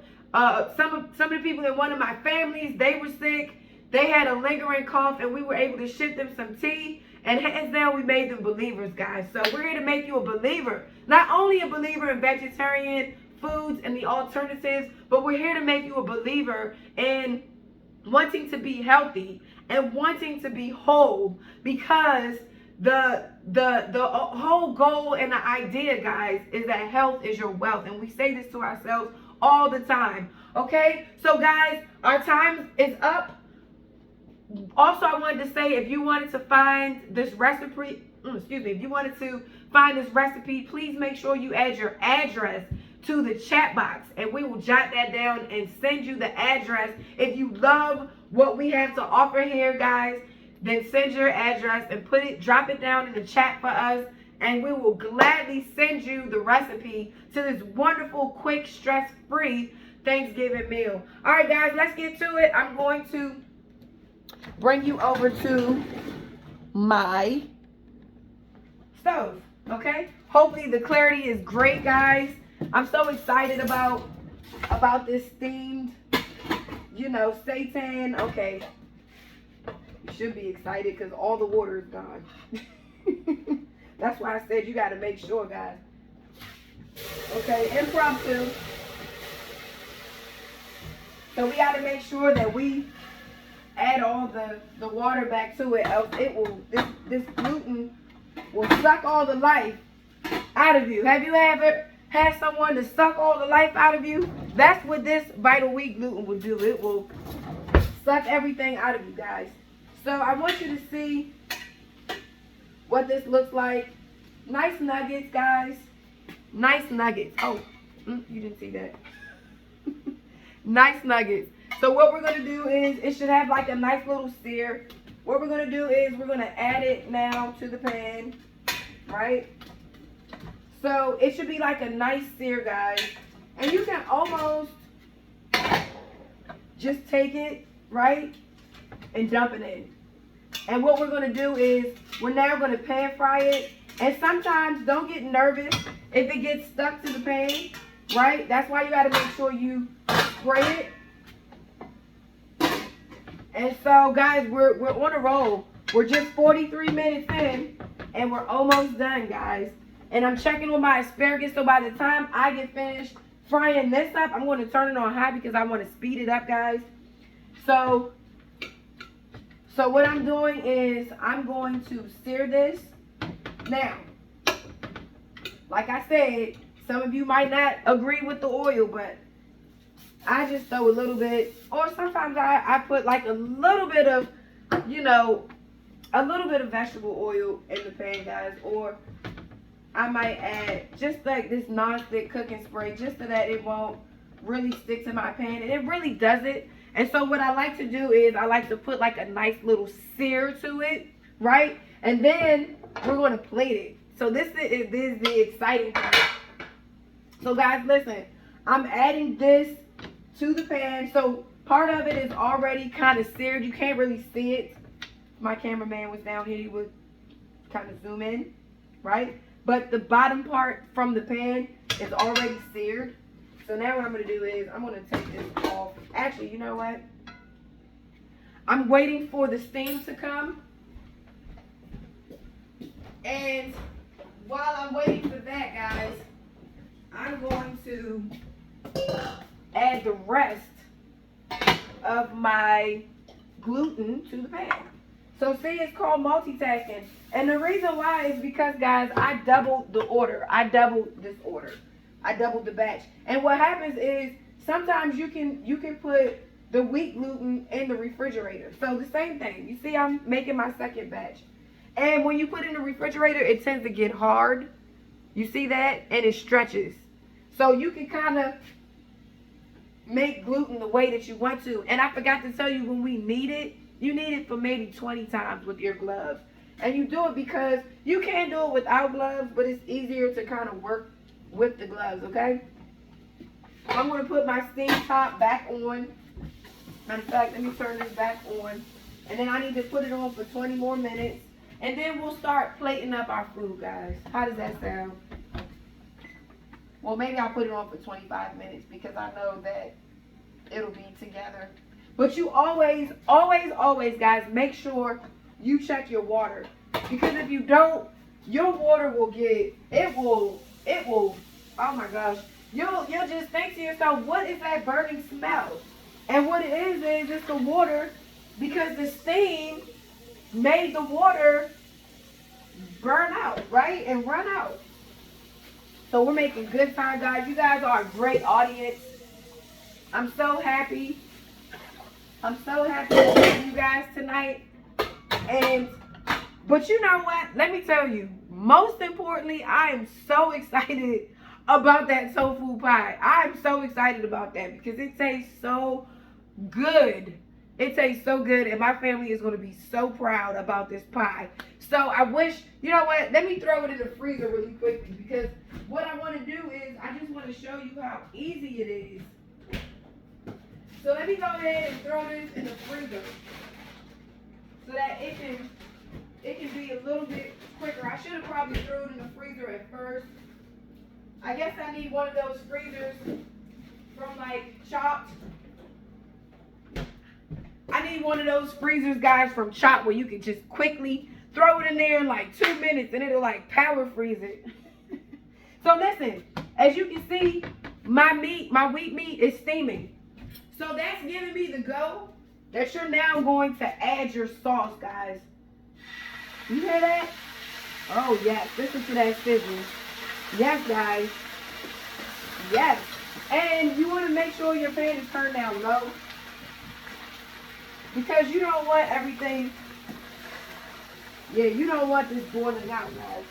Some of the people in one of my families, they were sick. They had a lingering cough, and we were able to ship them some tea. And hands down, we made them believers, guys. So we're here to make you a believer. Not only a believer in vegetarian foods and the alternatives, but we're here to make you a believer in wanting to be healthy and wanting to be whole, because the whole goal and the idea, guys, is that health is your wealth. And we say this to ourselves all the time. Okay? So guys, our time is up. Also, I wanted to say, if you wanted to find this recipe, if you wanted to find this recipe, please make sure you add your address to the chat box, and we will jot that down and send you the address. If you love what we have to offer here, guys, then send your address and drop it down in the chat for us, and we will gladly send you the recipe to this wonderful, quick, stress-free Thanksgiving meal. All right, guys, let's get to it. I'm going to bring you over to my stove, okay? Hopefully the clarity is great, guys. I'm so excited about this themed, Satan. Okay, you should be excited because all the water is gone. That's why I said you got to make sure, guys. Okay, impromptu. So we got to make sure that we add all the water back to it, else it will, this gluten will suck all the life out of you. Have you ever had someone to suck all the life out of you? That's what this Vital Wheat gluten will do. It will suck everything out of you, guys. So I want you to see what this looks like. Nice nuggets, guys. Nice nuggets. Oh, you didn't see that. Nice nuggets. So what we're going to do is, it should have like a nice little sear. What we're going to do is, we're going to add it now to the pan, right? So it should be like a nice sear, guys. And you can almost just take it, right, and dump it in. And what we're going to do is, we're now going to pan fry it. And sometimes, don't get nervous if it gets stuck to the pan, right? That's why you got to make sure you spray it. And so, guys, we're on a roll. We're just 43 minutes in, and we're almost done, guys. And I'm checking on my asparagus, so by the time I get finished frying this up, I'm going to turn it on high because I want to speed it up, guys. So what I'm doing is, I'm going to sear this. Now, like I said, some of you might not agree with the oil, but I just throw a little bit, or sometimes I put like a little bit of, a little bit of vegetable oil in the pan, guys. Or I might add just like this non-stick cooking spray, just so that it won't really stick to my pan. And it really doesn't. And so what I like to do is, I like to put like a nice little sear to it, right? And then we're going to plate it. So this is the exciting part. So guys, listen, I'm adding this to the pan. So part of it is already kind of seared. You can't really see it. If my cameraman was down here, he would kind of zoom in, right? But the bottom part from the pan is already seared. So now what I'm going to do is I'm going to take this off. Actually, you know what? I'm waiting for the steam to come. And while I'm waiting for that, guys, I'm going to add the rest of my gluten to the pan. So see, it's called multitasking. And the reason why is because, guys, I doubled the order. I doubled this order. I doubled the batch. And what happens is sometimes you can put the wheat gluten in the refrigerator. So the same thing. You see, I'm making my second batch. And when you put it in the refrigerator, it tends to get hard. You see that? And it stretches. So you can kind of make gluten the way that you want to. And I forgot to tell you, when we knead it, you knead it for maybe 20 times with your gloves. And you do it because you can do it without gloves, but it's easier to kind of work with the gloves, okay? I'm going to put my steam top back on. Matter of fact, let me turn this back on. And then I need to put it on for 20 more minutes. And then we'll start plating up our food, guys. How does that sound? Well, maybe I'll put it on for 25 minutes because I know that it'll be together. But you always, guys, make sure you check your water. Because if you don't, your water will get, it will, oh my gosh. You'll just think to yourself, what is that burning smell? And what it is it's the water, because the steam made the water burn out, right? And run out. So we're making good time, guys. You guys are a great audience. I'm so happy. I'm so happy to see you guys tonight. But you know what? Let me tell you, most importantly, I am so excited about that tofu pie. I'm so excited about that because it tastes so good. It tastes so good, and my family is going to be so proud about this pie. So I wish, you know what, let me throw it in the freezer really quickly, because what I want to do is I just want to show you how easy it is. So let me go ahead and throw this in the freezer so that it can be a little bit quicker. I should have probably threw it in the freezer at first. I guess I need one of those freezers from like Chopped. I need one of those freezers, guys, from Chopped, where you can just quickly throw it in there in like 2 minutes and it'll like power freeze it. So listen, as you can see, my wheat meat is steaming. So that's giving me the go that you're now going to add your sauce, guys. You hear that? Oh yes, listen to that sizzle. Yes, guys. Yes. And you want to make sure your pan is turned down low, because you don't want everything, you don't want this boiling out, guys.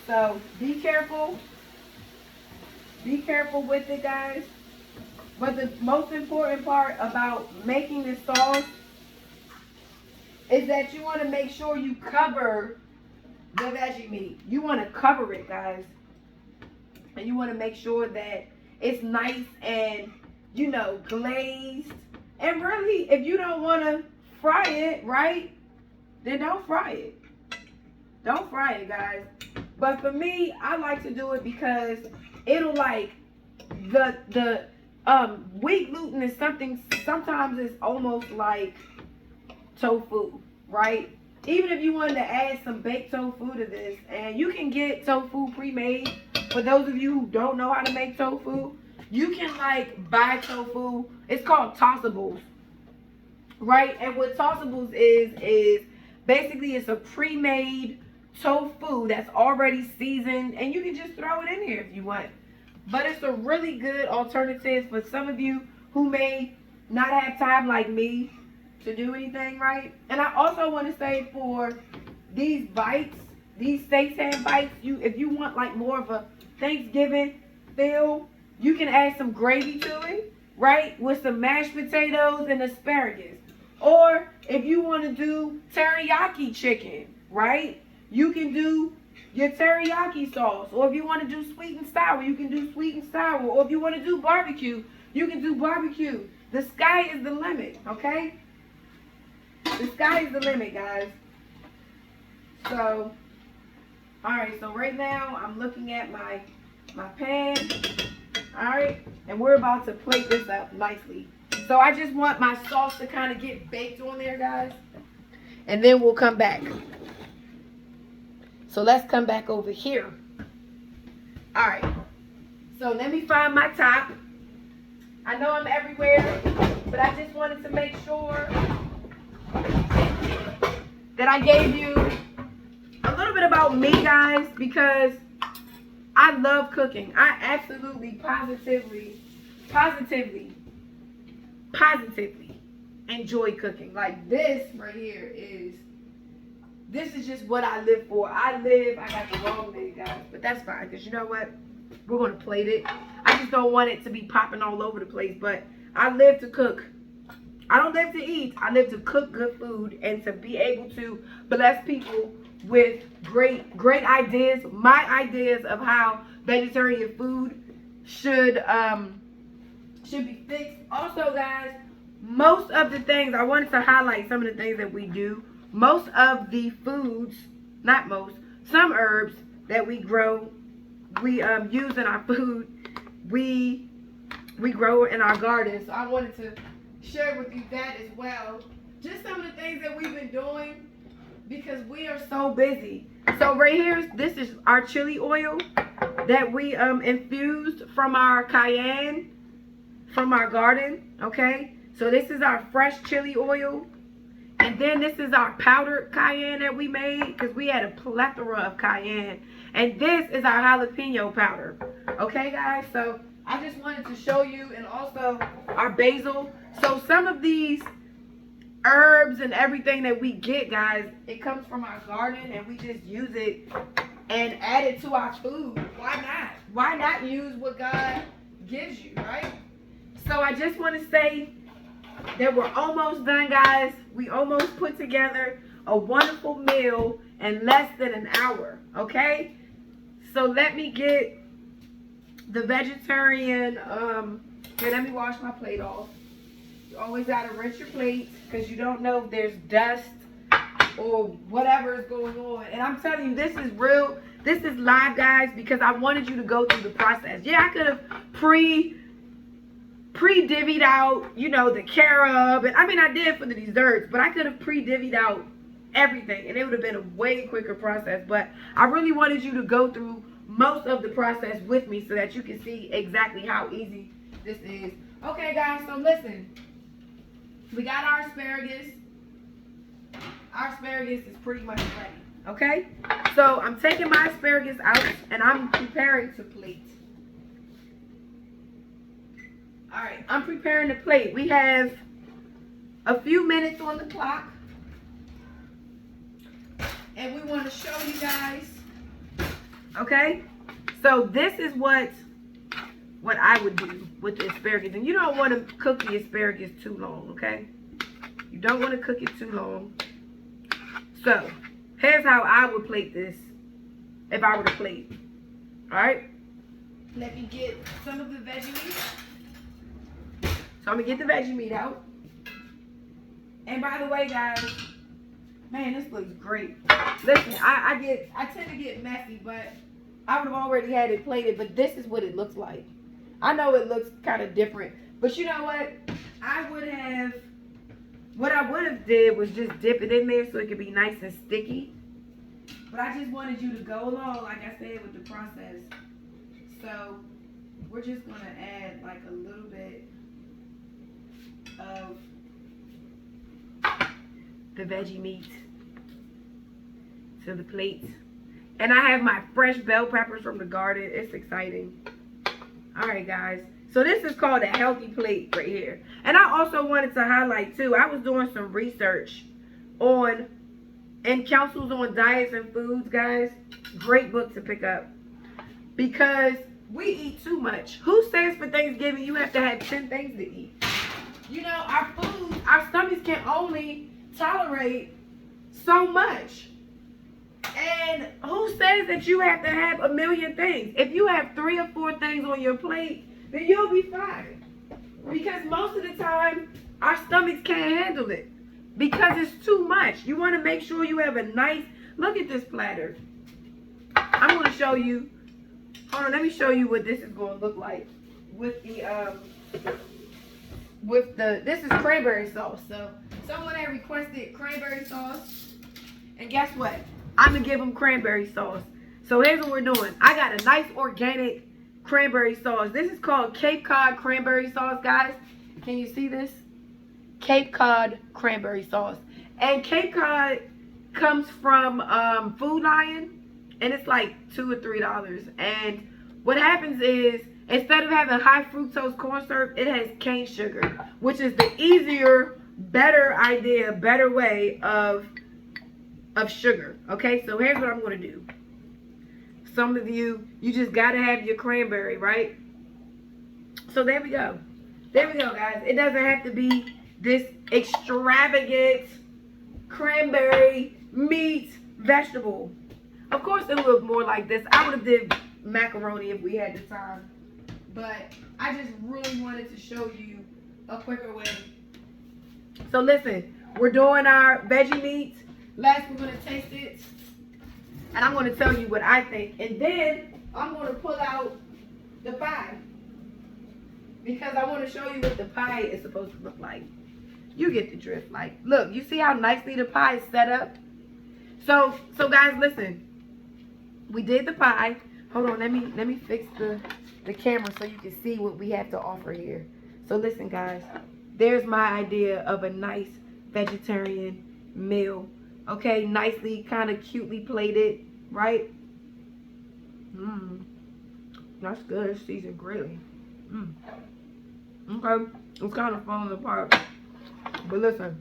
So be careful. Be careful with it, guys. But the most important part about making this sauce is that you want to make sure you cover the veggie meat. You want to cover it, guys. And you want to make sure that it's nice and, you know, glazed. And really, if you don't want to fry it, right, then don't fry it. Don't fry it, guys. But for me, I like to do it because it'll like, the wheat gluten is something, sometimes it's almost like tofu, right? Even if you wanted to add some baked tofu to this, and you can get tofu pre-made. For those of you who don't know how to make tofu, you can like buy tofu. It's called tossables, right? And what tossables is basically it's a pre-made tofu that's already seasoned, and you can just throw it in here if you want. But it's a really good alternative for some of you who may not have time like me to do anything, right? And I also want to say, for these bites, these seitan bites, if you want like more of a Thanksgiving feel, you can add some gravy to it, right? With some mashed potatoes and asparagus. Or if you want to do teriyaki chicken, right? You can do your teriyaki sauce. Or if you want to do sweet and sour, you can do sweet and sour. Or if you want to do barbecue, You can do barbecue. The sky is the limit, okay? The sky is the limit, guys. So, all right, so right now I'm looking at my pan. All right, and we're about to plate this up nicely. So I just want my sauce to kind of get baked on there, guys. And then we'll come back. So let's come back over here. All right. So let me find my top. I know I'm everywhere, but I just wanted to make sure that I gave you a little bit about me, guys, because I love cooking. I absolutely, positively enjoy cooking. Like this right here this is just what I live for. I got the wrong name, guys, but that's fine, because you know what? We're going to plate it. I just don't want it to be popping all over the place, but I live to cook. I don't live to eat. I live to cook good food and to be able to bless people with great ideas. My ideas of how vegetarian food should be fixed. Also, guys, most of the things, I wanted to highlight some of the things that we do. Most of the foods, not most, some herbs that we grow, we use in our food, we grow in our garden. So I wanted to share with you that as well. Just some of the things that we've been doing because we are so busy. So right here, this is our chili oil that we infused from our cayenne, from our garden, okay? So this is our fresh chili oil. And then this is our powdered cayenne that we made because we had a plethora of cayenne. And this is our jalapeno powder. Okay, guys? So I just wanted to show you, and also our basil. So some of these herbs and everything that we get, guys, it comes from our garden, and we just use it and add it to our food. Why not? Why not use what God gives you, right? So I just want to say that we're almost done, guys. We almost put together a wonderful meal in less than an hour, okay? So let me get the vegetarian, here, let me wash my plate off. You always gotta rinse your plate because you don't know if there's dust or whatever is going on. And I'm telling you, this is real. This is live, guys, because I wanted you to go through the process. Yeah, I could have pre-divvied out, you know, the carob, and I mean I did for the desserts, but I could have pre-divvied out everything and it would have been a way quicker process. But I really wanted you to go through most of the process with me so that you can see exactly how easy this is. Okay, guys, so listen, we got our asparagus. Our asparagus is pretty much ready, okay? So I'm taking my asparagus out and I'm preparing to plate. All right, I'm preparing the plate. We have a few minutes on the clock. And we want to show you guys. Okay? So this is what I would do with the asparagus. And you don't want to cook the asparagus too long, okay? You don't want to cook it too long. So, here's how I would plate this if I were to plate. All right? Let me get some of the veggie meat. So I'm going to get the veggie meat out. And by the way, guys, man, this looks great. Listen, I tend to get messy, but I would have already had it plated, but this is what it looks like. I know it looks kind of different, but you know what? What I would have did was just dip it in there so it could be nice and sticky. But I just wanted you to go along, like I said, with the process. So we're just going to add like a little bit of the veggie meat to the plate. And I have my fresh bell peppers from the garden. It's exciting. All right, guys. So this is called a healthy plate right here. And I also wanted to highlight too, I was doing some research in Counsels on Diets and Foods, guys. Great book to pick up. Because we eat too much. Who says for Thanksgiving you have to have 10 things to eat? You know, our food, our stomachs can only tolerate so much. And who says that you have to have a million things? If you have 3 or 4 things on your plate, then you'll be fine. Because most of the time, our stomachs can't handle it. Because it's too much. You want to make sure you have a nice, look at this platter. I'm going to show you, hold on, let me show you what this is going to look like. This is cranberry sauce. So someone had requested cranberry sauce. And guess what? I'm going to give them cranberry sauce. So here's what we're doing. I got a nice organic cranberry sauce. This is called Cape Cod cranberry sauce, guys. Can you see this? Cape Cod cranberry sauce. And Cape Cod comes from Food Lion, and it's like $2 or $3. And what happens is, instead of having high fructose corn syrup, it has cane sugar, which is the easier, better idea, better way of sugar. Okay, so here's what I'm going to do. Some of you just got to have your cranberry, right? So there we go. There we go, guys. It doesn't have to be this extravagant cranberry meat vegetable. Of course, it'll look more like this. I would have did macaroni if we had the time. But I just really wanted to show you a quicker way. So listen, we're doing our veggie meats. Last, we're going to taste it. And I'm going to tell you what I think. And then I'm going to pull out the pie. Because I want to show you what the pie is supposed to look like. You get the drift. Like, look, you see how nicely the pie is set up? So guys, listen. We did the pie. Hold on, let me fix the camera so you can see what we have to offer here. So listen, guys. There's my idea of a nice vegetarian meal. Okay, nicely, kind of cutely plated, right? That's good. It's seasoned greatly. Okay, it's kind of falling apart. But listen.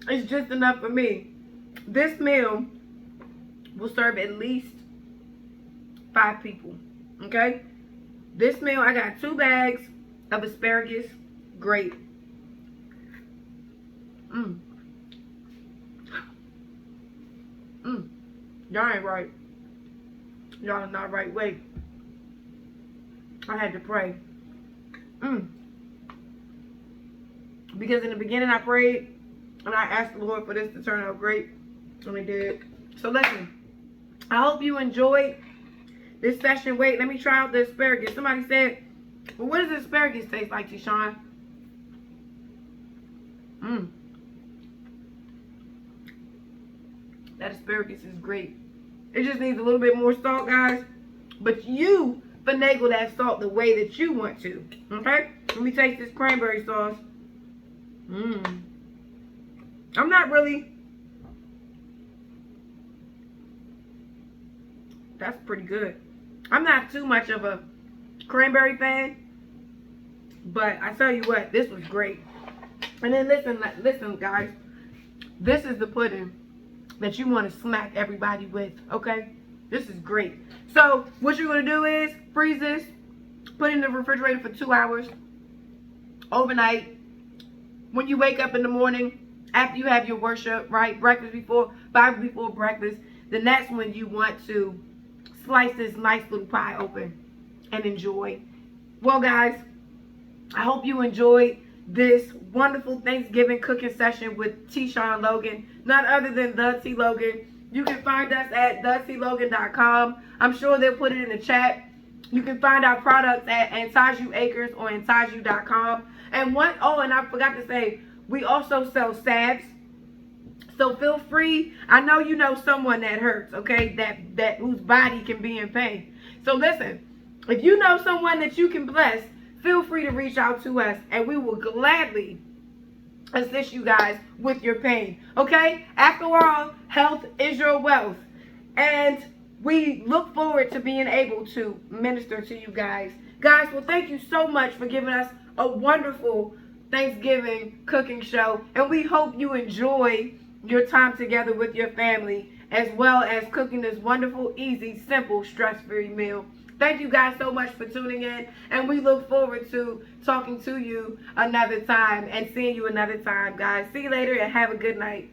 It's just enough for me. This meal will serve at least 5 people. Okay? This meal, I got 2 bags of asparagus. Great. Y'all ain't right. Y'all are not right. Wait. I had to pray. Because in the beginning I prayed and I asked the Lord for this to turn out great. And it did. So listen. I hope you enjoyed this session. Wait, let me try out the asparagus. Somebody said, well, what does asparagus taste like, Tishawn? That asparagus is great. It just needs a little bit more salt, guys. But you finagle that salt the way that you want to. Okay? Let me taste this cranberry sauce. I'm not really... That's pretty good. I'm not too much of a cranberry fan. But I tell you what, this was great. And then listen, guys. This is the pudding that you want to smack everybody with, okay? This is great. So what you're going to do is freeze this, put it in the refrigerator for 2 hours, overnight. When you wake up in the morning, after you have your worship, right, Bible before breakfast, then that's when you want to slice this nice little pie open and enjoy. Well, guys, I hope you enjoyed this wonderful Thanksgiving cooking session with Tishawn Logan, none other than The T Logan. You can find us at thetlogan.com. I'm sure they'll put it in the chat. You can find our products at Antaju Acres or Antaju.com. And and I forgot to say, we also sell salves. So feel free. I know you know someone that hurts, okay? That whose body can be in pain. So listen, if you know someone that you can bless, feel free to reach out to us and we will gladly assist you guys with your pain. Okay? After all, health is your wealth. And we look forward to being able to minister to you guys. Guys, well, thank you so much for giving us a wonderful Thanksgiving cooking show. And we hope you enjoy your time together with your family, as well as cooking this wonderful, easy, simple, stress-free meal. Thank you guys so much for tuning in, and we look forward to talking to you another time and seeing you another time, guys. See you later and have a good night.